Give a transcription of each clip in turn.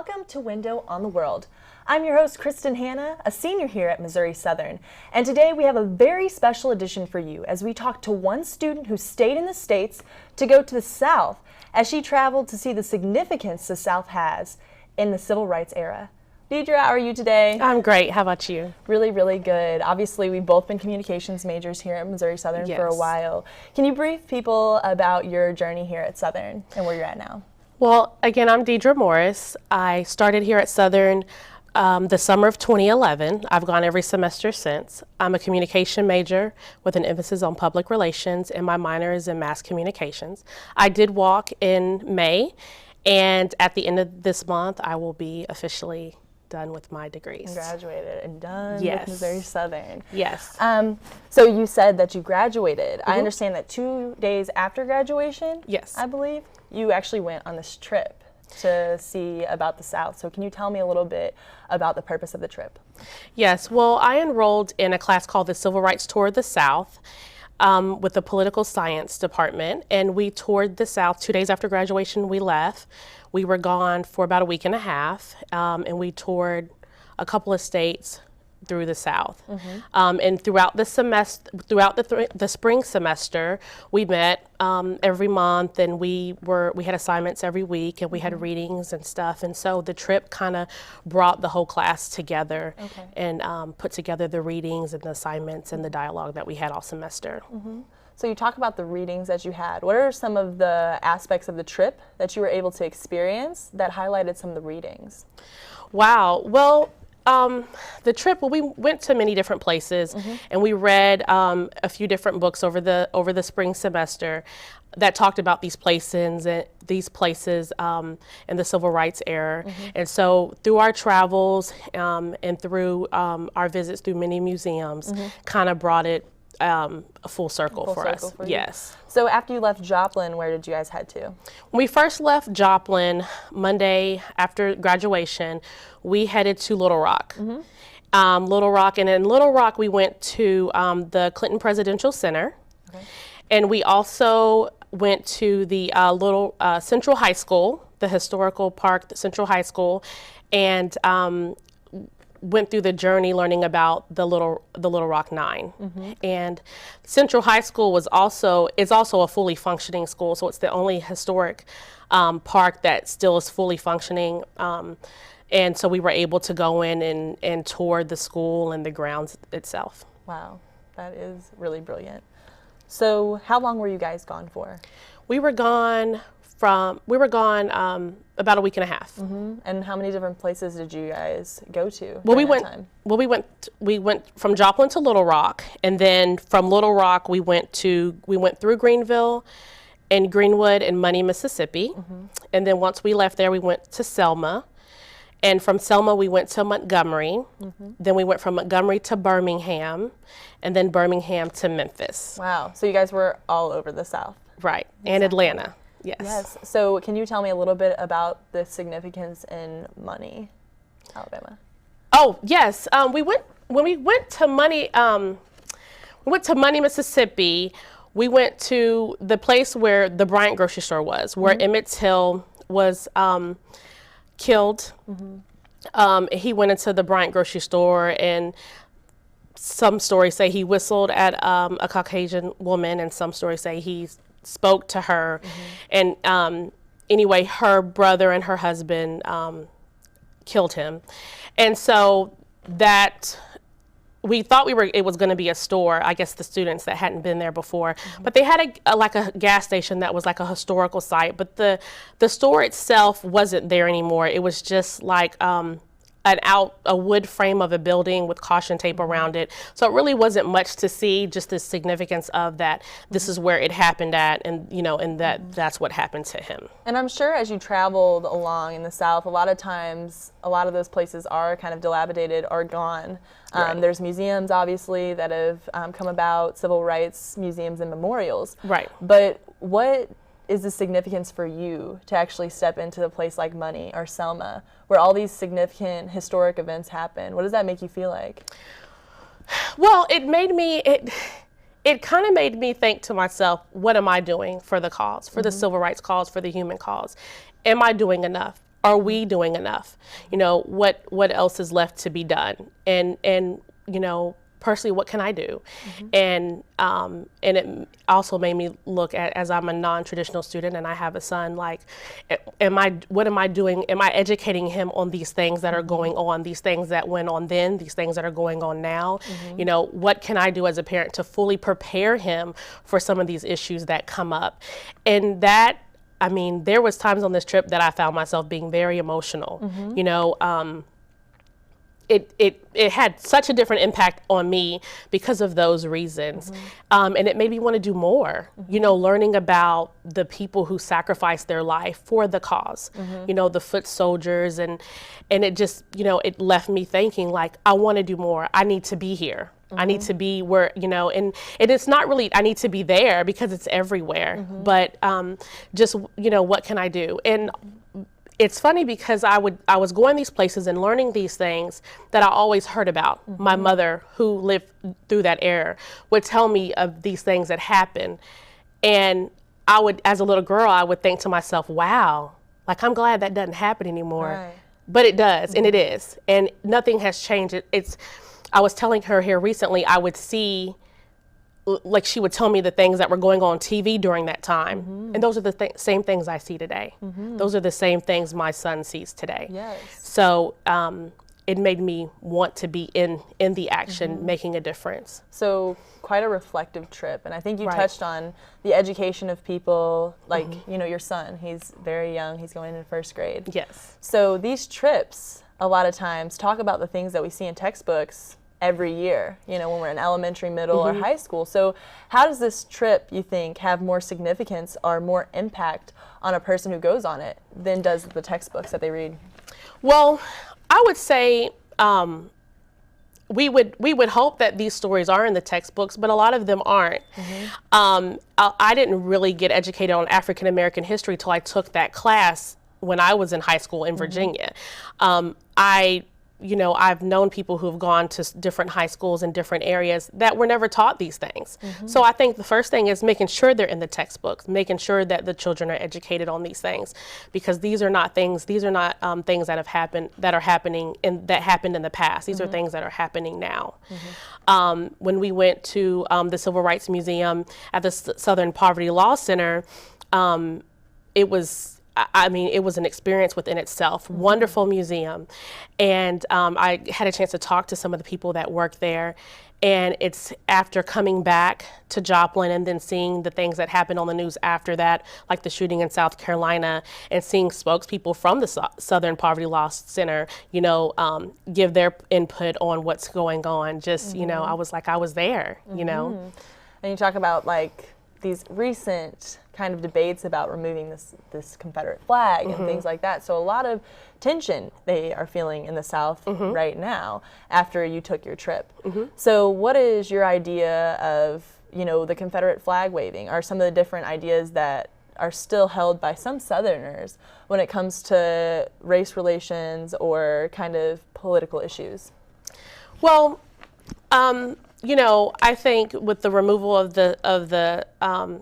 welcome to Window on the World. I'm your host, Kristen Hanna, a senior here at Missouri Southern, and today we have a very special edition for you as we talk to one student who stayed in the States to go to the South as she traveled to see the significance the South has in the civil rights era. Deidra, how are you today? I'm great. How about you? Really, really good. Obviously, we've both been communications majors here at Missouri Southern for a while. Can you brief people about your journey here at Southern and where you're at now? Well, again, I'm Deidra Morris. I started here at Southern the summer of 2011. I've gone every semester since. I'm a communication major with an emphasis on public relations, and my minor is in mass communications. I did walk in May, and at the end of this month, I will be officially done with my degrees. Graduated and done with Missouri Southern. Yes. So you said that you graduated. I understand that 2 days after graduation, yes, I believe, you actually went on this trip to see about the South. So can you tell me a little bit about the purpose of the trip? Yes. Well, I enrolled in a class called the Civil Rights Tour of the South with the Political Science Department, and we toured the South. 2 days after graduation, we left. We were gone for about a week and a half, and we toured a couple of states through the South. And throughout the semester, throughout the spring semester, we met every month, and we had assignments every week, and we had readings and stuff. And so the trip kind of brought the whole class together and put together the readings and the assignments and the dialogue that we had all semester. So you talk about the readings that you had. What are some of the aspects of the trip that you were able to experience that highlighted some of the readings? Wow. Well, the trip, we went to many different places, and we read a few different books over the spring semester that talked about these places in the civil rights era. And so through our travels and through our visits through many museums, kind of brought it a full circle for us. Yes. So after you left Joplin, where did you guys head to? When we first left Joplin Monday after graduation, we headed to Little Rock. Little Rock, and in Little Rock we went to the Clinton Presidential Center, and we also went to the Central High School, the historical park, the Central High School, and went through the journey learning about the Little Rock Nine. And Central High School is also a fully functioning school, so it's the only historic park that still is fully functioning. And so we were able to go in and tour the school and the grounds itself. Wow, that is really brilliant. So how long were you guys gone for? We were gone about a week and a half. And how many different places did you guys go to? Well, we went from Joplin to Little Rock, and then from Little Rock we went through Greenville and Greenwood and Money, Mississippi. And then once we left there, we went to Selma. And from Selma, we went to Montgomery. Then we went from Montgomery to Birmingham, and then Birmingham to Memphis. Wow. So you guys were all over the South. Right. And Atlanta. Yes. Yes. So can you tell me a little bit about the significance in Money, Alabama? Oh, yes. When we went to Money, Mississippi. We went to the place where the Bryant grocery store was, where Emmett Till was killed. He went into the Bryant grocery store, and some stories say he whistled at a Caucasian woman, and some stories say he spoke to her. And anyway, her brother and her husband killed him. And so that we thought it was going to be a store, I guess the students that hadn't been there before, but they had a gas station that was like a historical site, but the store itself wasn't there anymore. It was just like a wood frame of a building with caution tape around it. So it really wasn't much to see, just the significance of that. This is where it happened at, and that's what happened to him. And I'm sure as you traveled along in the South, a lot of times, a lot of those places are kind of dilapidated or gone. There's museums, obviously, that have come about, civil rights museums and memorials. Right. But what is the significance for you to actually step into a place like Money or Selma, where all these significant historic events happen? What does that make you feel like? Well, it kind of made me think to myself, what am I doing for the cause, for the civil rights cause, for the human cause? Am I doing enough? Are we doing enough? You know, what else is left to be done? And you know, personally, what can I do? And it also made me look at, as I'm a non-traditional student and I have a son, like, what am I doing? Am I educating him on these things that are going on, these things that went on then, these things that are going on now? You know, what can I do as a parent to fully prepare him for some of these issues that come up? And that, I mean, there was times on this trip that I found myself being very emotional. You know, it had such a different impact on me because of those reasons. And it made me want to do more, you know, learning about the people who sacrificed their life for the cause, you know, the foot soldiers. And it just, you know, it left me thinking, like, I want to do more. I need to be here. I need to be where, you know, and it's not really, I need to be there because it's everywhere. But just, you know, what can I do? And it's funny because I was going these places and learning these things that I always heard about. My mother, who lived through that era, would tell me of these things that happened. And I would, as a little girl, I would think to myself, wow, like, I'm glad that doesn't happen anymore. Right. But it does, and it is. And nothing has changed. I was telling her here recently, I would see, like, she would tell me the things that were going on TV during that time. And those are the same things I see today. Those are the same things my son sees today. Yes. So it made me want to be in the action, making a difference. So quite a reflective trip. And I think you touched on the education of people, like, you know, your son, he's very young, he's going into first grade. Yes. So these trips, a lot of times, talk about the things that we see in textbooks every year, you know, when we're in elementary, middle, or high school. So how does this trip, you think, have more significance or more impact on a person who goes on it than does the textbooks that they read? Well, I would say we would hope that these stories are in the textbooks, but a lot of them aren't. I didn't really get educated on African American history till I took that class when I was in high school in Virginia. You know, I've known people who've gone to different high schools in different areas that were never taught these things. So I think the first thing is making sure they're in the textbooks, making sure that the children are educated on these things, because these are not things that have happened, that are happening, that happened in the past. These are things that are happening now. When we went to the Civil Rights Museum at the Southern Poverty Law Center, it was an experience within itself. Wonderful museum. And I had a chance to talk to some of the people that work there. And it's after coming back to Joplin and then seeing the things that happened on the news after that, like the shooting in South Carolina, and seeing spokespeople from the Southern Poverty Law Center, you know, give their input on what's going on. Just, you know, I was like, I was there, you know. And you talk about, like, these recent kind of debates about removing this Confederate flag and things like that. So a lot of tension they are feeling in the South right now after you took your trip. So what is your idea of, you know, the Confederate flag waving? Are some of the different ideas that are still held by some Southerners when it comes to race relations or kind of political issues? Well, you know, I think with the removal of the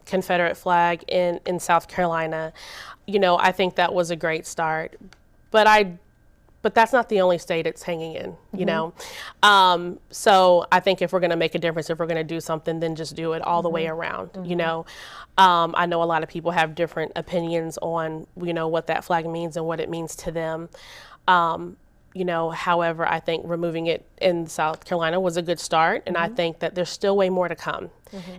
Confederate flag in South Carolina, you know, I think that was a great start. But that's not the only state it's hanging in, you know. So I think if we're going to make a difference, if we're going to do something, then just do it all the way around, you know. I know a lot of people have different opinions on, you know, what that flag means and what it means to them. You know, however, I think removing it in South Carolina was a good start, and I think that there's still way more to come.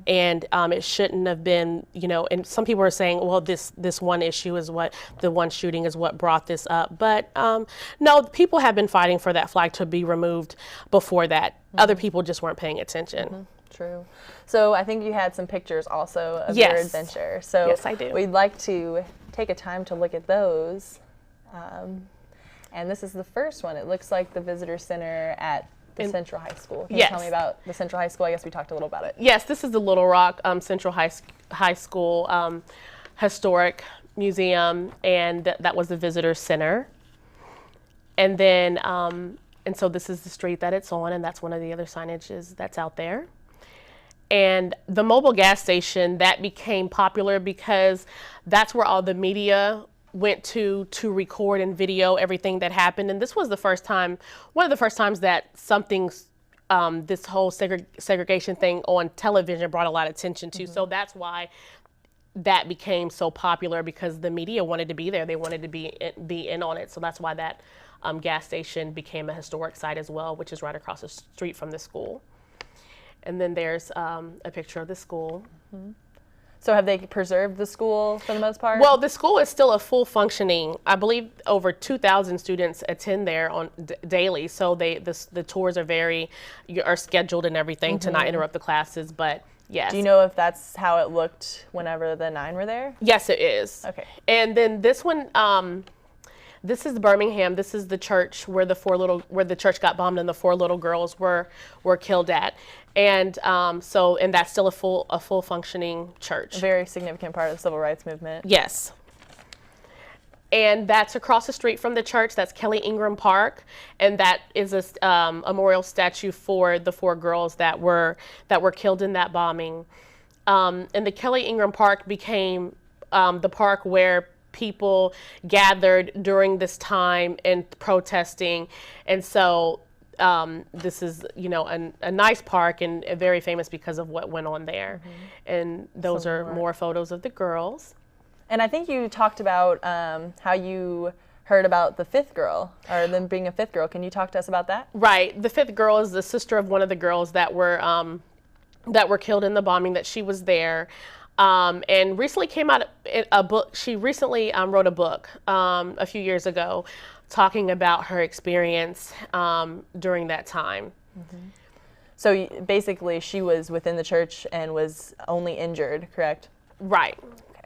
And it shouldn't have been, you know, and some people are saying, well, this one issue is the one shooting is what brought this up. But no, people have been fighting for that flag to be removed before that. Other people just weren't paying attention. True. So I think you had some pictures also of your adventure. So yes, I do. We'd like to take a time to look at those. And this is the first one. It looks like the visitor center at the Central High School. Can you tell me about the Central High School? I guess we talked a little about it. Yes, this is the Little Rock Central High School Historic Museum, and that was the visitor center. And then, and so this is the street that it's on, and that's one of the other signages that's out there. And the mobile gas station, that became popular because that's where all the media went to record and video everything that happened. And this was the first time, one of the first times that something's this whole segregation thing on television brought a lot of attention to. So that's why that became so popular, because the media wanted to be there. They wanted to be in on it. So that's why that gas station became a historic site as well, which is right across the street from the school. And then there's a picture of the school. So have they preserved the school for the most part? Well, the school is still a full functioning. I believe over 2,000 students attend there on daily. So the tours are scheduled and everything to not interrupt the classes. But yes. Do you know if that's how it looked whenever the 9 were there? Yes, it is. Okay. And then this one, this is Birmingham. This is the church where the church got bombed and the 4 little girls were killed at. And and that's still a full functioning church. A very significant part of the civil rights movement. Yes. And that's across the street from the church. That's Kelly Ingram Park, and that is a memorial statue for the 4 girls that were killed in that bombing. And the Kelly Ingram Park became the park where people gathered during this time and protesting, and so this is, a nice park and very famous because of what went on there. And those are more photos of the girls. And I think you talked about how you heard about the 5th girl, or them being a 5th girl. Can you talk to us about that? Right. The 5th girl is the sister of one of the girls that were killed in the bombing. That she was there. And recently came out a book. She recently wrote a book a few years ago talking about her experience during that time. So basically she was within the church and was only injured, correct? Right.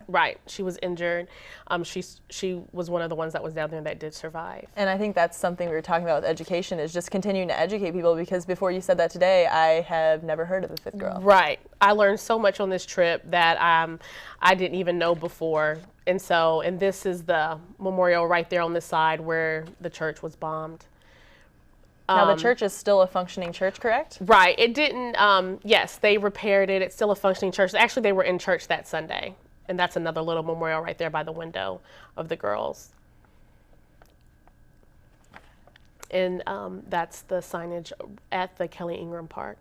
Right. She was injured. She was one of the ones that was down there that did survive. And I think that's something we were talking about with education, is just continuing to educate people, because before you said that today, I have never heard of the 5th girl. Right. I learned so much on this trip that I didn't even know before. And this is the memorial right there on the side where the church was bombed. Now the church is still a functioning church, correct? Right. It didn't, yes, they repaired it. It's still a functioning church. Actually, they were in church that Sunday. And that's another little memorial right there by the window of the girls. And that's the signage at the Kelly Ingram Park.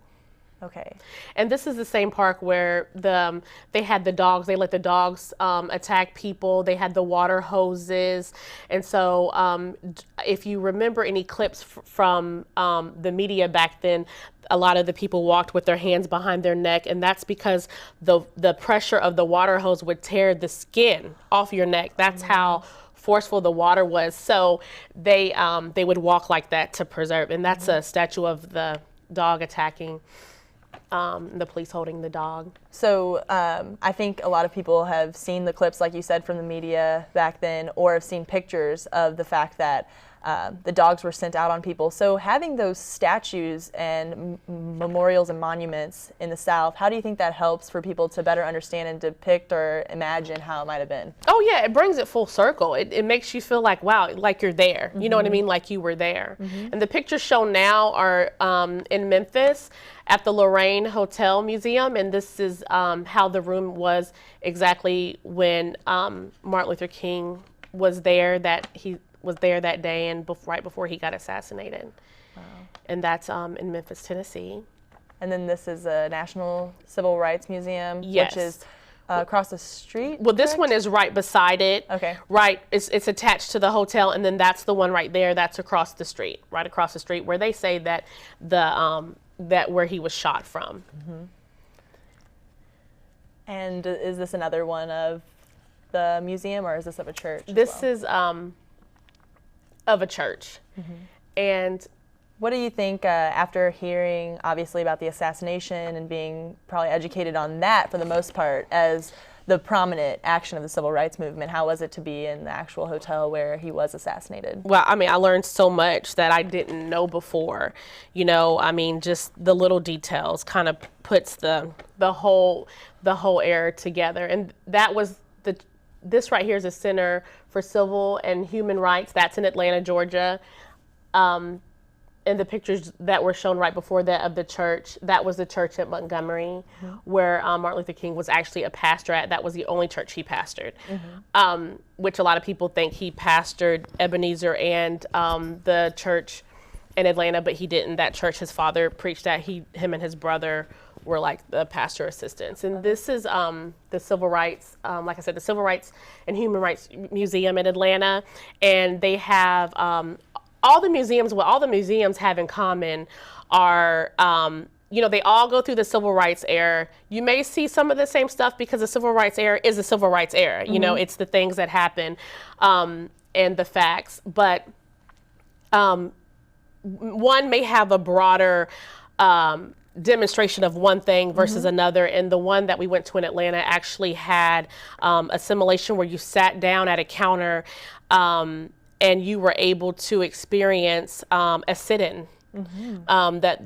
Okay. And this is the same park where they had the dogs. They let the dogs attack people. They had the water hoses. And so if you remember any clips from the media back then, a lot of the people walked with their hands behind their neck, and that's because the pressure of the water hose would tear the skin off your neck. That's how forceful the water was. So they would walk like that to preserve. And that's a statue of the dog attacking. The police holding the dog. So I think a lot of people have seen the clips, like you said, from the media back then, or have seen pictures of the fact that the dogs were sent out on people. So having those statues and memorials and monuments in the South, how do you think that helps for people to better understand and depict or imagine how it might have been? Oh yeah, it brings it full circle. It makes you feel like, wow, like you're there. You know what I mean? Like you were there. And the pictures shown now are in Memphis at the Lorraine Hotel Museum, and this is how the room was exactly when Martin Luther King was there, that he was there that day and right before he got assassinated. Wow. And that's in Memphis, Tennessee. And then this is a National Civil Rights Museum, yes. which is across the street? Well, this one is right beside it. Okay. Right, it's attached to the hotel, and then that's the one right there that's across the street, right across the street, where they say that that where he was shot from. And is this another one of the museum, or is this of a church? This is of a church. And what do you think after hearing, obviously, about the assassination and being probably educated on that for the most part as the prominent action of the civil rights movement? How was it to be in the actual hotel where he was assassinated? Well, I mean, I learned so much that I didn't know before. You know, I mean, just the little details kind of puts the whole era together. And that was this right here is a Center for Civil and Human Rights. That's in Atlanta, Georgia. And the pictures that were shown right before that of the church, that was the church at Montgomery, where Martin Luther King was actually a pastor at. That was the only church he pastored, which a lot of people think he pastored Ebenezer and the church in Atlanta, but he didn't. That church his father preached at, him and his brother were like the pastor assistants. And this is the Civil Rights, like I said, the Civil Rights and Human Rights Museum in Atlanta. And they have all the museums, what all the museums have in common are, you know, they all go through the Civil Rights era. You may see some of the same stuff because the Civil Rights era is the Civil Rights era. You know, it's the things that happen and the facts. But one may have a broader demonstration of one thing versus another, and the one that we went to in Atlanta actually had a simulation where you sat down at a counter and you were able to experience a sit-in. That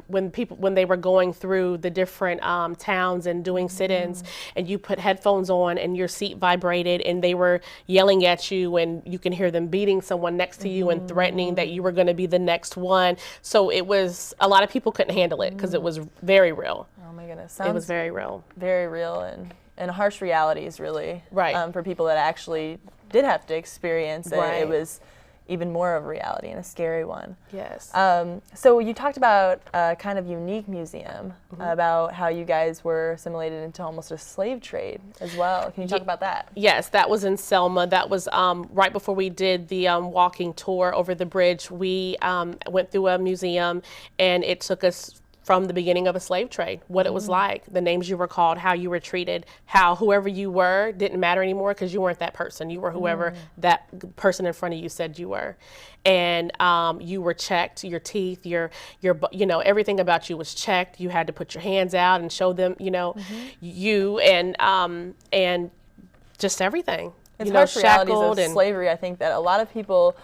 when they were going through the different towns and doing sit-ins, and you put headphones on and your seat vibrated and they were yelling at you and you can hear them beating someone next to you and threatening that you were going to be the next one. So it was, a lot of people couldn't handle it because it was very real. Oh my goodness. It was very real. Very real and harsh realities, really. Right. For people that actually did have to experience it. Right. It was even more of a reality and a scary one. Yes. So you talked about a kind of unique museum, about how you guys were assimilated into almost a slave trade as well. Can you talk about that? Yes, that was in Selma. That was right before we did the walking tour over the bridge. We went through a museum, and it took us from the beginning of a slave trade, what it was like, the names you were called, how you were treated, how whoever you were didn't matter anymore because you weren't that person. You were whoever that person in front of you said you were. And you were checked, your teeth, your you know, everything about you was checked. You had to put your hands out and show them, you know, you and just everything. It's you know, harsh realities shackled of and slavery, I think, that a lot of people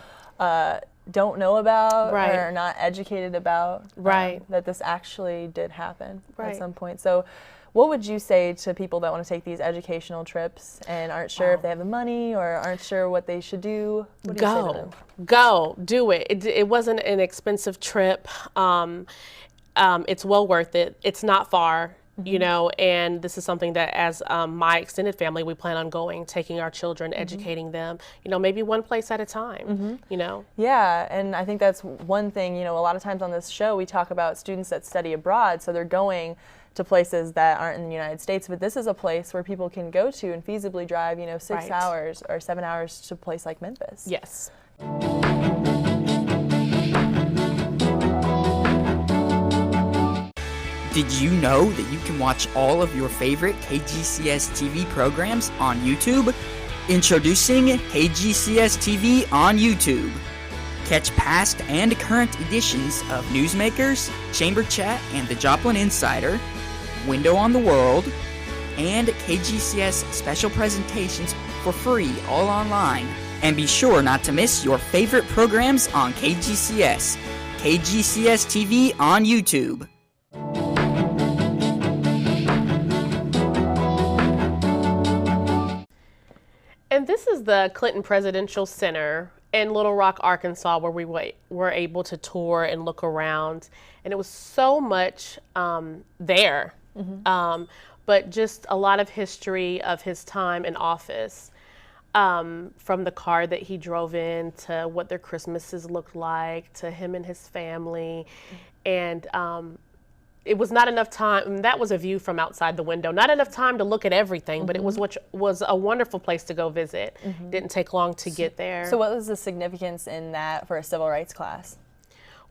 don't know about Right. or are not educated about. Right. That this actually did happen at Right. some point. So what would you say to people that want to take these educational trips and aren't sure if they have the money or aren't sure what they should do? What do you say to them? Go, do it. It wasn't an expensive trip. It's well worth it. It's not far. You know, and this is something that as my extended family, we plan on going, taking our children, educating them, you know, maybe one place at a time, you know. Yeah, and I think that's one thing, you know, a lot of times on this show we talk about students that study abroad, so they're going to places that aren't in the United States, but this is a place where people can go to and feasibly drive, you know, 6 Right. hours or 7 hours to a place like Memphis. Yes. Did you know that you can watch all of your favorite KGCS TV programs on YouTube? Introducing KGCS TV on YouTube. Catch past and current editions of Newsmakers, Chamber Chat and the Joplin Insider, Window on the World, and KGCS special presentations for free all online. And be sure not to miss your favorite programs on KGCS. KGCS TV on YouTube. And this is the Clinton Presidential Center in Little Rock, Arkansas, where we were able to tour and look around. And it was so much there, but just a lot of history of his time in office, from the car that he drove in to what their Christmases looked like, to him and his family. And it was not enough time. That was a view from outside the window. Not enough time to look at everything, but it was a wonderful place to go visit. Didn't take long to get there. So what was the significance in that for a civil rights class?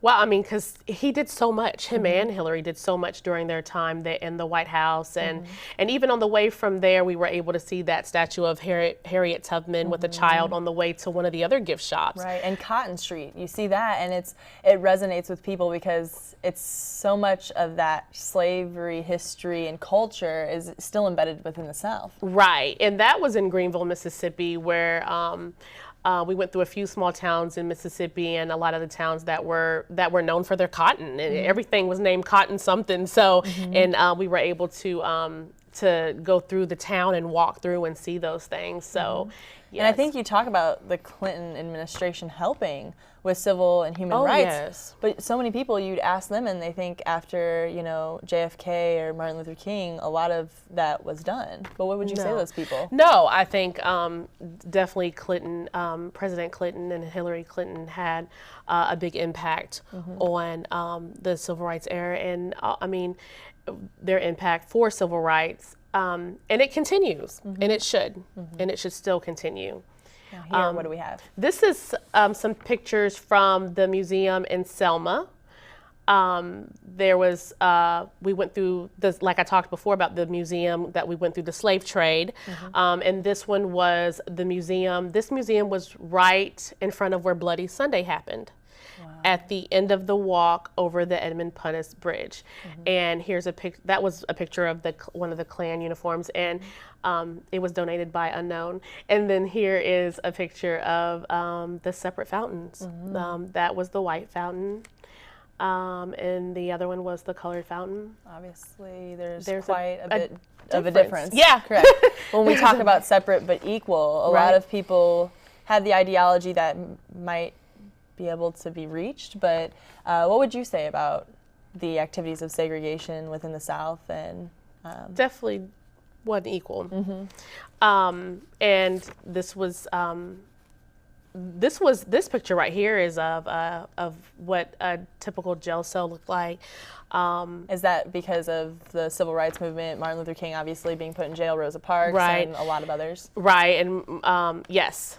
Well, I mean, because he did so much. Him and Hillary did so much during their time there in the White House. And even on the way from there, we were able to see that statue of Harriet Tubman with a child on the way to one of the other gift shops. Right, and Cotton Street, you see that, and it resonates with people because it's so much of that slavery history and culture is still embedded within the South. Right, and that was in Greenville, Mississippi, where we went through a few small towns in Mississippi, and a lot of the towns that were known for their cotton, and everything was named Cotton something. So, and we were able to to go through the town and walk through and see those things. So, yes. And I think you talk about the Clinton administration helping with civil and human rights. Yes. But so many people, you'd ask them and they think after, JFK or Martin Luther King, a lot of that was done. But what would you say to those people? No, I think definitely Clinton, President Clinton and Hillary Clinton had a big impact on the civil rights era. And I mean, their impact for civil rights. And it continues, and it should, and it should still continue. Now here, what do we have? This is some pictures from the museum in Selma. There was, we went through this, like I talked before about the museum that we went through the slave trade. And this one was the museum. This museum was right in front of where Bloody Sunday happened. At the end of the walk over the Edmund Pettus Bridge. And here's that was a picture of one of the Klan uniforms, and it was donated by Unknown. And then here is a picture of the separate fountains. That was the white fountain, and the other one was the colored fountain. Obviously, there's quite a bit of a difference. difference. Yeah. Correct. When we talk about separate but equal, a lot of people have the ideology that might be able to be reached, but what would you say about the activities of segregation within the South? And definitely wasn't equal. And this picture right here is of what a typical jail cell looked like. Is that because of the civil rights movement, Martin Luther King obviously being put in jail, Rosa Parks, and a lot of others? Right, and yes,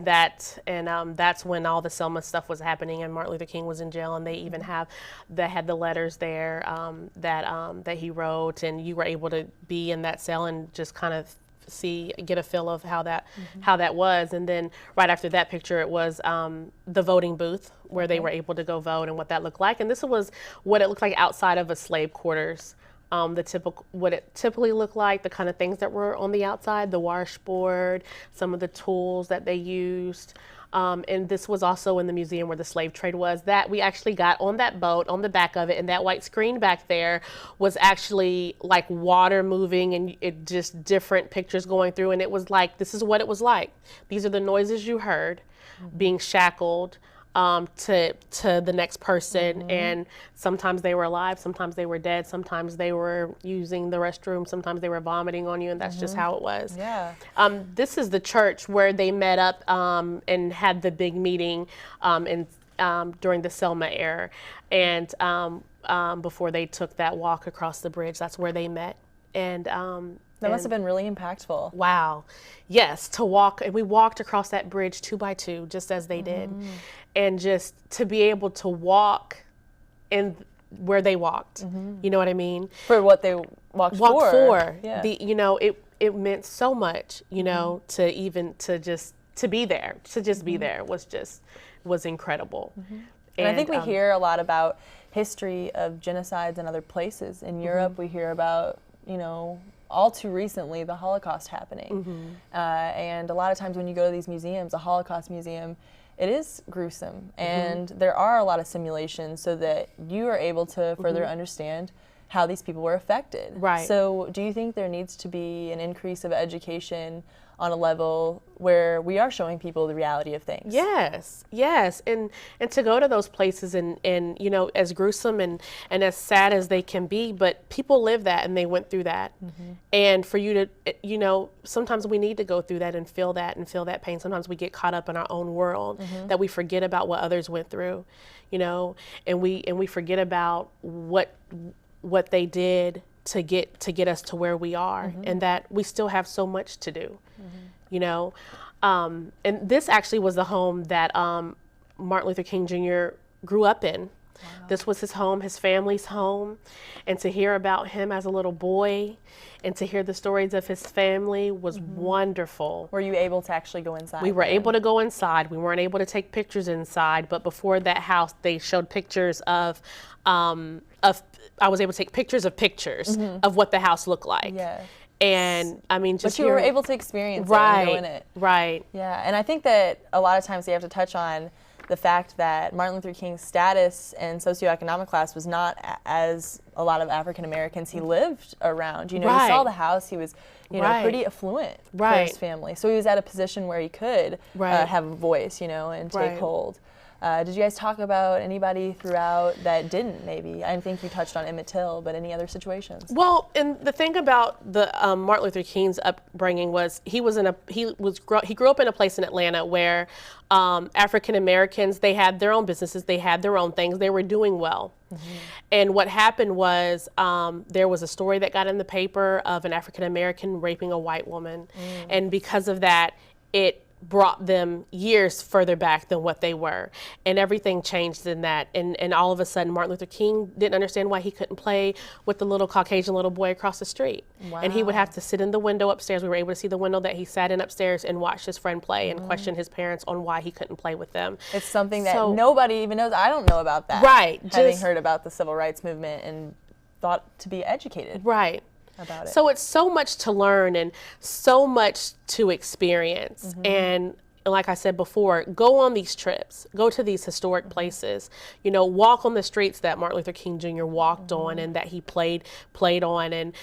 that, and that's when all the Selma stuff was happening, and Martin Luther King was in jail, and they even had the letters there that he wrote, and you were able to be in that cell and just kind of get a feel of how that was. And then right after that picture, it was the voting booth where they were able to go vote and what that looked like. And this was what it looked like outside of a slave quarters. What it typically looked like, the kind of things that were on the outside, the washboard, some of the tools that they used. And this was also in the museum where the slave trade was. That we actually got on that boat, on the back of it, and that white screen back there was actually like water moving, and it just different pictures going through. And it was like, this is what it was like. These are the noises you heard, being shackled to the next person, and sometimes they were alive, sometimes they were dead, sometimes they were using the restroom, sometimes they were vomiting on you, and that's just how it was. Yeah. This is the church where they met up and had the big meeting during the Selma era, and before they took that walk across the bridge, that's where they met. And that must have been really impactful. Wow. Yes, to walk, and we walked across that bridge 2 by 2, just as they did. And just to be able to walk in where they walked, you know what I mean? For what they walked for. Yeah. It meant so much, to be there, to just be there was incredible. And I think we hear a lot about history of genocides in other places. In Europe, we hear about, all too recently, the Holocaust happening. And a lot of times when you go to these museums, a Holocaust museum, it is gruesome. And there are a lot of simulations so that you are able to further understand how these people were affected. Right. So do you think there needs to be an increase of education on a level where we are showing people the reality of things? Yes. And to go to those places and as gruesome and as sad as they can be, but people live that and they went through that. And for you to, sometimes we need to go through that and feel that pain. Sometimes we get caught up in our own world that we forget about what others went through, and we forget about what they did to get us to where we are, and that we still have so much to do, and this actually was the home that Martin Luther King Jr. grew up in. Wow. This was his home, his family's home, and to hear about him as a little boy and to hear the stories of his family was wonderful. Were you able to actually go inside? We were able to go inside. We weren't able to take pictures inside, but before that house, they showed pictures of I was able to take pictures of what the house looked like. Yeah. And I mean, just but you were able to experience it and go in it. Right. Yeah, and I think that a lot of times we have to touch on the fact that Martin Luther King's status and socioeconomic class was not as a lot of African Americans he lived around. You know, Right. he saw the house, he was, you know, Right. pretty affluent for Right. his family. So he was at a position where he could Right. have a voice, you know, and take Right. hold. Did you guys talk about anybody throughout that didn't, maybe? I think you touched on Emmett Till, but any other situations? Well, and the thing about the Martin Luther King's upbringing was he grew up in a place in Atlanta where African Americans, they had their own businesses, they had their own things, they were doing well. And what happened was there was a story that got in the paper of an African American raping a white woman, and because of that, it brought them years further back than what they were, and everything changed in that, and all of a sudden Martin Luther King didn't understand why he couldn't play with the little Caucasian little boy across the street. And he would have to sit in the window upstairs. We were able to see the window that he sat in upstairs and watch his friend play and question his parents on why he couldn't play with them. It's something that nobody even knows. I don't know about that. Right. Having heard about the civil rights movement and thought to be educated. Right. About it. So it's so much to learn and so much to experience. And like I said before, go on these trips, go to these historic places, you know, walk on the streets that Martin Luther King Jr. walked on and that he played on. And,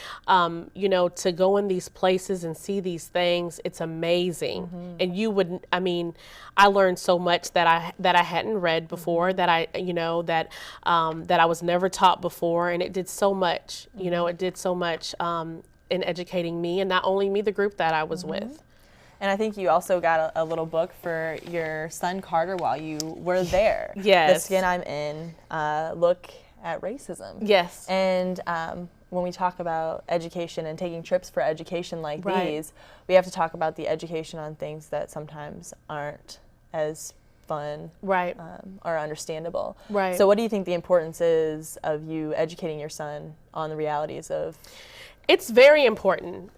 you know, to go in these places and see these things, it's amazing. And you would, I mean, I learned so much that I hadn't read before, that I, you know, that I was never taught before. And it did so much, you know, it did so much in educating me, and not only me, the group that I was with. And I think you also got a little book for your son Carter while you were there. Yes. The Skin I'm In, Look at Racism. Yes. And when we talk about education and taking trips for education like Right. these, we have to talk about the education on things that sometimes aren't as fun Right. or understandable. Right. So what do you think the importance is of you educating your son on the realities of? It's very important.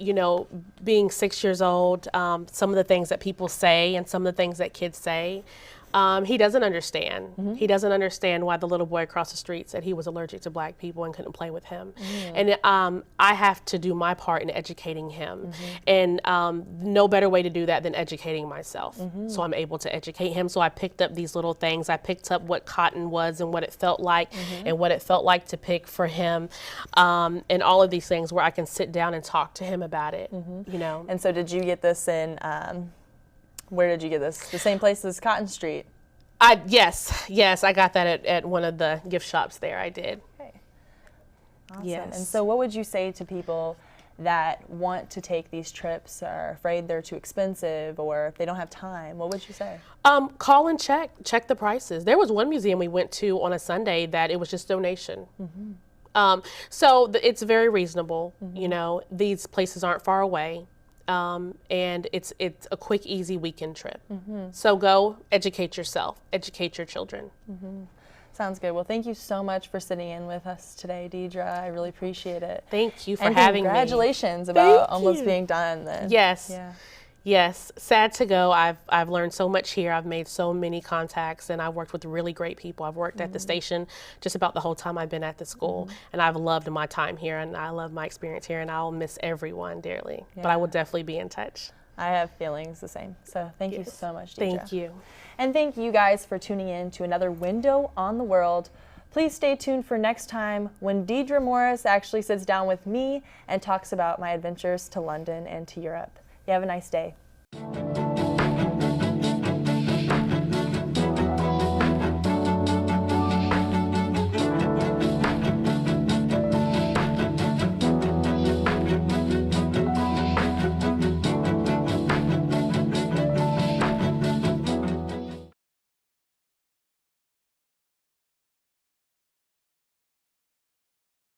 You know, being 6 years old, some of the things that people say and some of the things that kids say, he doesn't understand. He doesn't understand why the little boy across the street said he was allergic to black people and couldn't play with him. And I have to do my part in educating him. And no better way to do that than educating myself. So I'm able to educate him. So I picked up these little things. I picked up what cotton was and what it felt like and what it felt like to pick for him. And all of these things where I can sit down and talk to him about it, you know. And so did you get this in, where did you get this? The same place as Cotton Street? Yes, I got that at one of the gift shops there. I did. Okay. Awesome. Yes. And so what would you say to people that want to take these trips, are afraid they're too expensive, or if they don't have time? What would you say? Call and check the prices. There was one museum we went to on a Sunday that it was just donation. So it's very reasonable. You know, these places aren't far away. And it's a quick, easy weekend trip. So go educate yourself, educate your children. Sounds good. Well, thank you so much for sitting in with us today, Deidra. I really appreciate it. Thank you for and having me. Congratulations about Thank almost you. being done then. Yes. Yeah. Yes, sad to go. I've learned so much here. I've made so many contacts, and I've worked with really great people. I've worked at the station just about the whole time I've been at the school, and I've loved my time here, and I love my experience here, and I'll miss everyone dearly. But I will definitely be in touch. I have feelings the same. So thank you so much, Deidra. Thank you. And thank you guys for tuning in to another Window on the World. Please stay tuned for next time when Deidra Morris actually sits down with me and talks about my adventures to London and to Europe. You have a nice day.